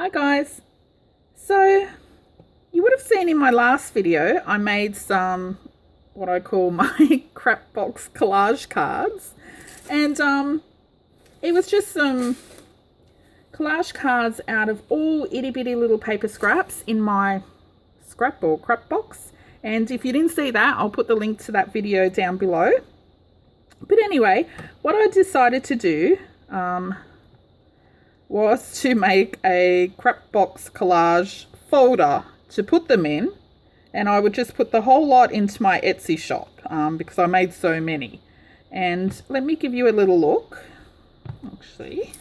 Hi guys. So you would have seen in my last video I made some what I call my crap box collage cards, and it was just some collage cards out of all itty bitty little paper scraps in my scrap or crap box. And if you didn't see that, I'll put the link to that video down below. But anyway, what I decided to do was to make a crap box collage folder to put them in, and I would just put the whole lot into my Etsy shop because I made so many. And let me give you a little look. Actually,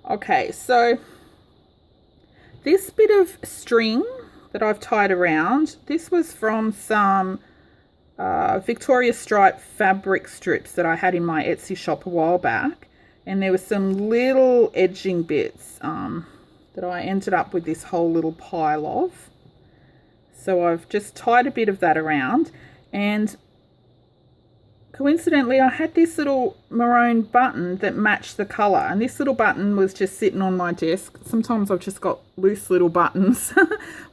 okay, so this bit of string that I've tied around, this was from some Victoria Stripe fabric strips that I had in my Etsy shop a while back, and there were some little edging bits that I ended up with this whole little pile of. So I've just tied a bit of that around, and coincidentally I had this little maroon button that matched the colour, and this little button was just sitting on my desk. Sometimes I've just got loose little buttons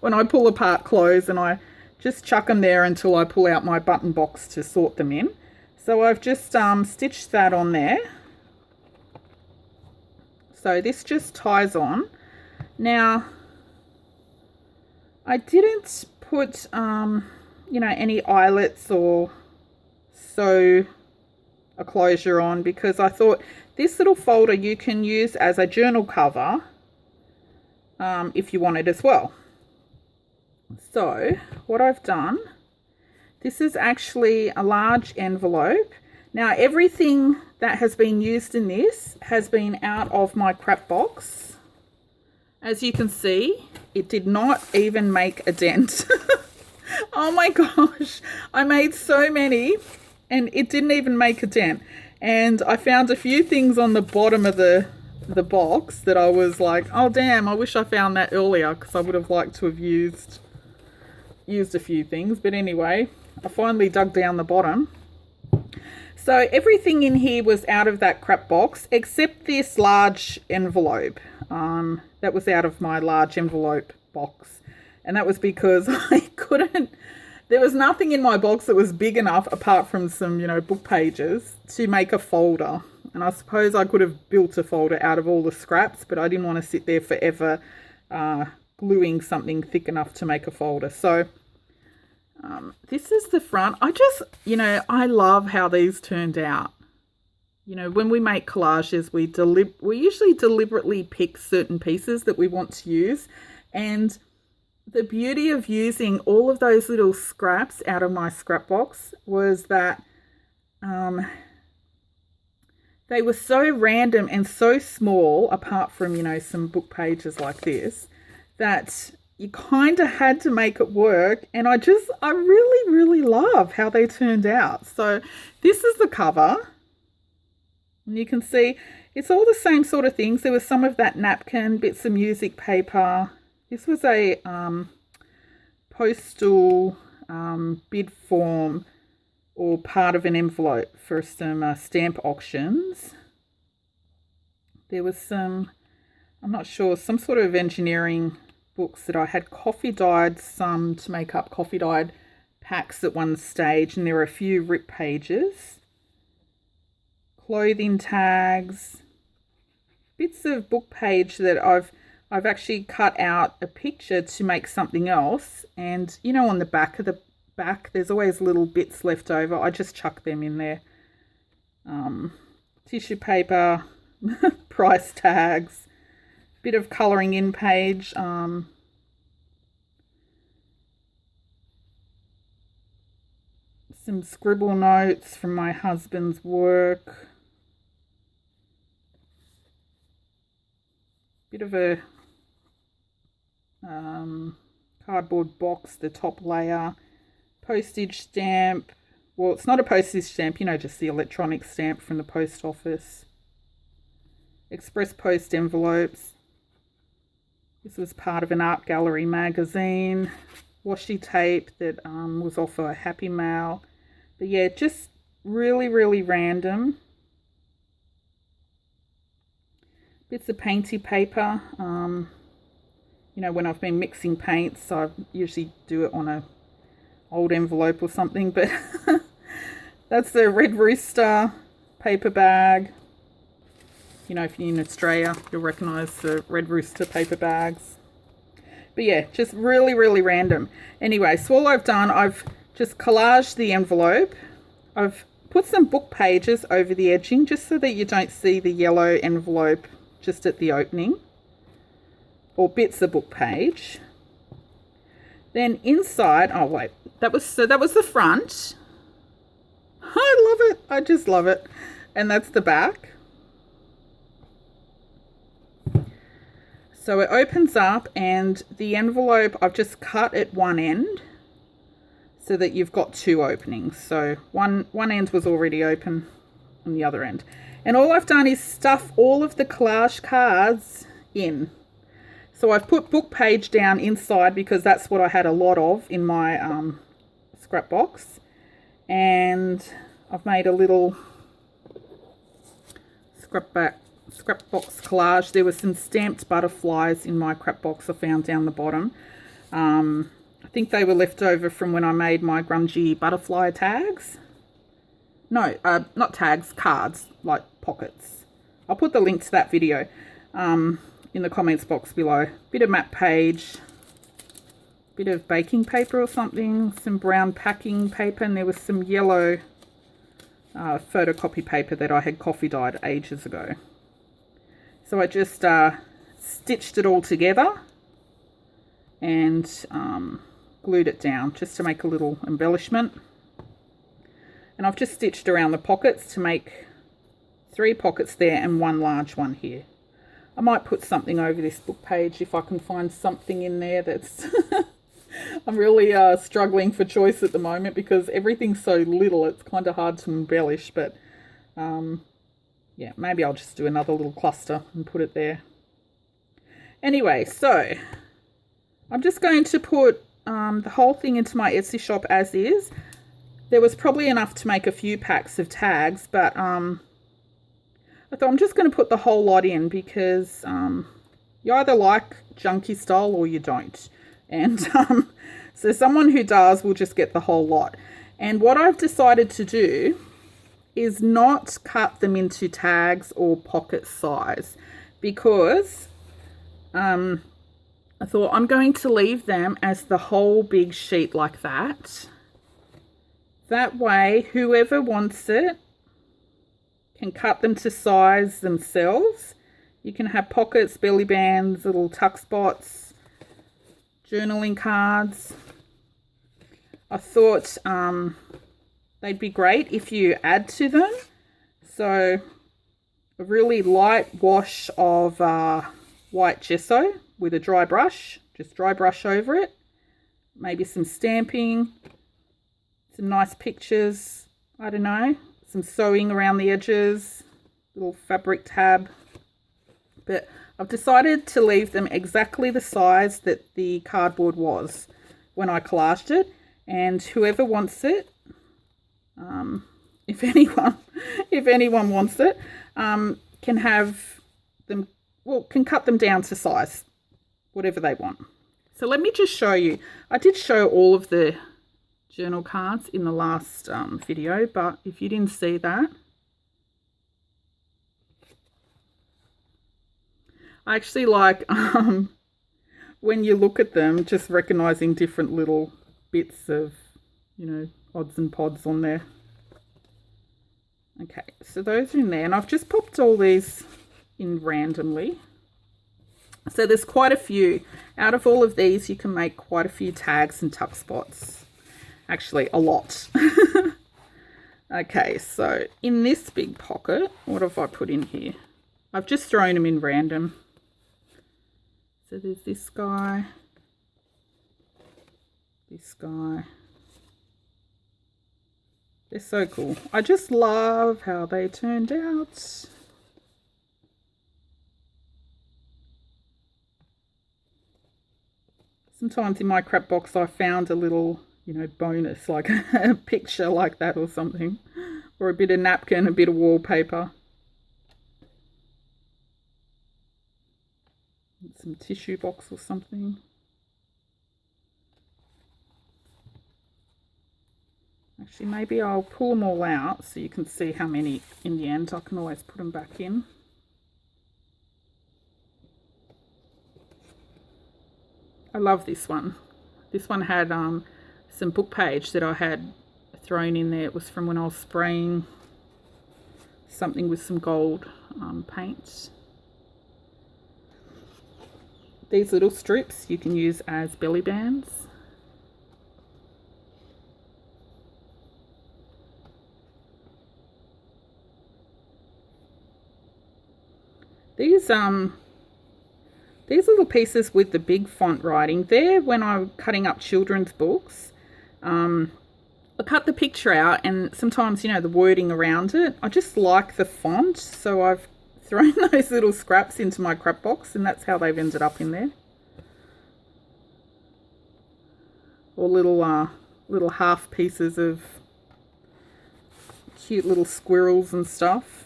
when I pull apart clothes, and I just chuck them there until I pull out my button box to sort them in. So I've just stitched that on there. So this just ties on. Now, I didn't put, any eyelets or sew a closure on, because I thought this little folder you can use as a journal cover if you want it as well. So what I've done, this is actually a large envelope. Now everything that has been used in this has been out of my crap box. As you can see, it did not even make a dent. Oh my gosh, I made so many and it didn't even make a dent. And I found a few things on the bottom of the box that I was like, oh damn, I wish I found that earlier, because I would have liked to have used a few things. But anyway, I finally dug down the bottom. So everything in here was out of that crap box except this large envelope. That was out of my large envelope box, and that was because I couldn't, there was nothing in my box that was big enough apart from some book pages to make a folder. And I suppose I could have built a folder out of all the scraps, but I didn't want to sit there forever gluing something thick enough to make a folder. So this is the front. I love how these turned out. When we make collages, we usually deliberately pick certain pieces that we want to use. And the beauty of using all of those little scraps out of my scrap box was that they were so random and so small, apart from, some book pages like this, that you kind of had to make it work. And I really, really love how they turned out. So this is the cover. And you can see it's all the same sort of things. There was some of that napkin, bits of music paper. This was a postal bid form, or part of an envelope for some stamp auctions. There was some, I'm not sure, some sort of engineering books that I had coffee dyed, some to make up coffee dyed packs at one stage, and there were a few rip pages. Clothing tags, bits of book page that I've actually cut out a picture to make something else. And on the back of the back there's always little bits left over. I just chuck them in there. Tissue paper, price tags, bit of colouring in page, some scribble notes from my husband's work, bit of a cardboard box, the top layer, postage stamp. Well, it's not a postage stamp, just the electronic stamp from the post office. Express post envelopes. This was part of an art gallery magazine. Washi tape that was off a Happy Mail. But yeah, just really, really random. bits of painty paper. You know, when I've been mixing paints, I usually do it on a old envelope or something, but that's the Red Rooster paper bag. You know, if you're in Australia, you'll recognise the Red Rooster paper bags. But yeah, just really, really random. Anyway, so all I've done, I've just collaged the envelope. I've put some book pages over the edging just so that you don't see the yellow envelope just at the opening, or bits of book page. Then inside, oh wait, that was the front. I love it. I just love it. And that's the back. So it opens up, and the envelope I've just cut at one end so that you've got two openings. So one end was already open on the other end. And all I've done is stuff all of the collage cards in. So I've put book page down inside because that's what I had a lot of in my scrap box. And I've made a little scrap box collage. There were some stamped butterflies in my scrap box I found down the bottom. I think they were left over from when I made my grungy butterfly tags. No, not tags, cards, like pockets. I'll put the link to that video in the comments box below. Bit of map page, bit of baking paper or something, some brown packing paper, and there was some yellow photocopy paper that I had coffee dyed ages ago. So I just stitched it all together and glued it down just to make a little embellishment. And I've just stitched around the pockets to make 3 pockets there and 1 large one here. I might put something over this book page if I can find something in there that's... I'm really struggling for choice at the moment because everything's so little, it's kind of hard to embellish, but yeah, maybe I'll just do another little cluster and put it there. Anyway, so I'm just going to put the whole thing into my Etsy shop as is. There was probably enough to make a few packs of tags, but I thought I'm just going to put the whole lot in because you either like junky style or you don't. And so someone who does will just get the whole lot. And what I've decided to do is not cut them into tags or pocket size because I thought I'm going to leave them as the whole big sheet like that. That way, whoever wants it can cut them to size themselves. You can have pockets, belly bands, little tuck spots, journaling cards. I thought they'd be great if you add to them. So a really light wash of white gesso with a dry brush. Just dry brush over it. Maybe some stamping. Some nice pictures. I don't know. Some sewing around the edges. Little fabric tab. But I've decided to leave them exactly the size that the cardboard was when I collaged it. And whoever wants it, if anyone wants it, can have them, well, can cut them down to size, whatever they want. So let me just show you. I did show all of the journal cards in the last video, but if you didn't see that, I actually like when you look at them, just recognizing different little bits of, you know, odds and pods on there. Okay, so those are in there, and I've just popped all these in randomly. So there's quite a few. Out of all of these, you can make quite a few tags and tuck spots. Actually, a lot. Okay, so in this big pocket, what have I put in here? I've just thrown them in random. So there's this guy, this guy. They're so cool. I just love how they turned out. Sometimes in my crap box I found a little, you know, bonus, like a picture like that or something. Or a bit of napkin, a bit of wallpaper. some tissue box or something. Actually, maybe I'll pull them all out so you can see how many in the end. I can always put them back in. I love this one. This one had some book page that I had thrown in there. It was from when I was spraying something with some gold paint. These little strips you can use as belly bands. These little pieces with the big font writing, there when I'm cutting up children's books, I cut the picture out and sometimes, you know, the wording around it, I just like the font, so I've thrown those little scraps into my crap box and that's how they've ended up in there. Or little half pieces of cute little squirrels and stuff.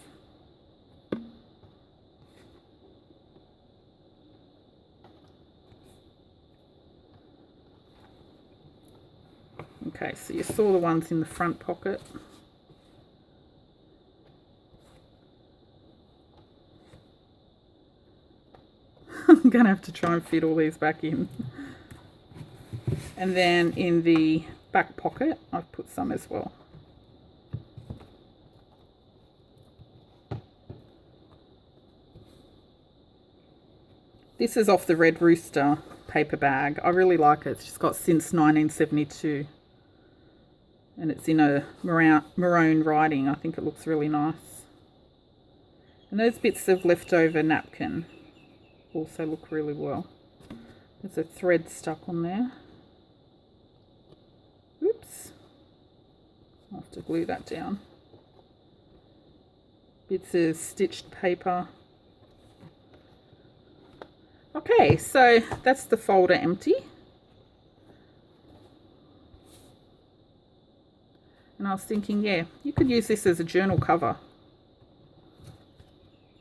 Okay, so you saw the ones in the front pocket. I'm going to have to try and fit all these back in. And then in the back pocket, I've put some as well. This is off the Red Rooster paper bag. I really like it. It's just got since 1972. And it's in a maroon writing. I think it looks really nice. And those bits of leftover napkin also look really well. There's a thread stuck on there. Oops. I'll have to glue that down. Bits of stitched paper. Okay, so that's the folder empty. And I was thinking, yeah, you could use this as a journal cover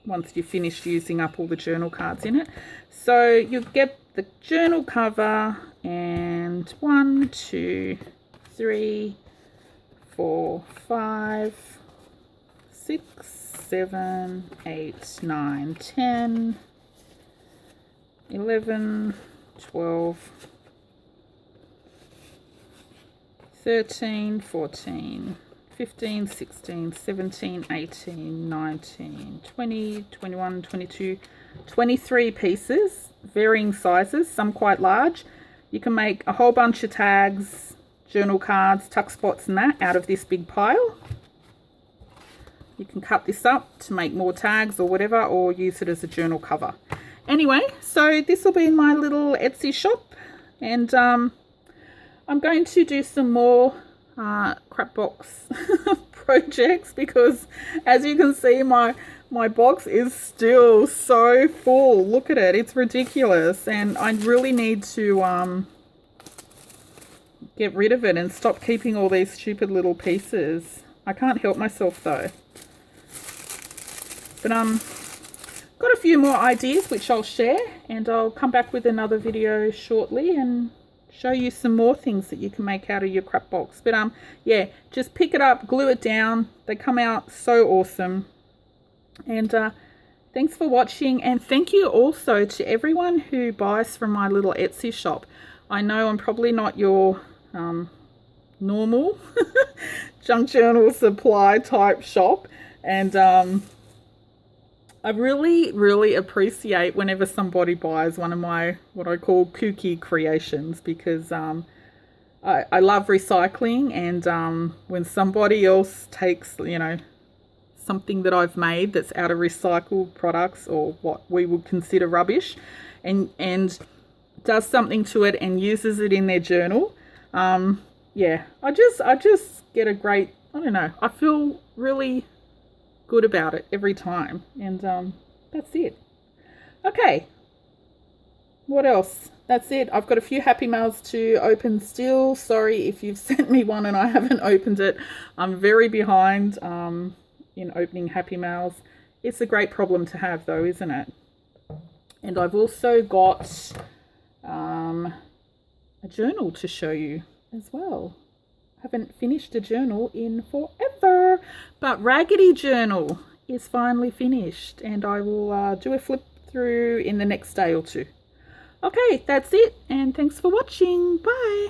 once you've finished using up all the journal cards in it. So you get the journal cover and 1, 2, 3, 4, 5, 6, 7, 8, 9, 10, 11, 12, 13, 14, 15, 16, 17, 18, 19, 20, 21, 22, 23 pieces, varying sizes, some quite large. You can make a whole bunch of tags, journal cards, tuck spots and that out of this big pile. You can cut this up to make more tags or whatever, or use it as a journal cover. Anyway, so this will be in my little Etsy shop, and I'm going to do some more crap box projects because, as you can see, my box is still so full. Look at it, it's ridiculous, and I really need to get rid of it and stop keeping all these stupid little pieces. I can't help myself though. But got a few more ideas which I'll share, and I'll come back with another video shortly and show you some more things that you can make out of your crap box. But yeah, just pick it up, glue it down. They come out so awesome. And thanks for watching, and thank you also to everyone who buys from my little Etsy shop. I know I'm probably not your normal junk journal supply type shop, and I really appreciate whenever somebody buys one of my, what I call kooky creations, because I love recycling, and when somebody else takes, you know, something that I've made that's out of recycled products or what we would consider rubbish, and does something to it and uses it in their journal, yeah, I just get a great, I don't know, I feel really good about it every time. And that's it. Okay, what else? That's it. I've got a few happy mails to open still. Sorry if you've sent me one and I haven't opened it. I'm very behind in opening happy mails. It's a great problem to have though, isn't it? And I've also got a journal to show you as well. Haven't finished a journal in forever, but Raggedy Journal is finally finished, and I will do a flip through in the next day or two. Okay, that's it, and thanks for watching. Bye.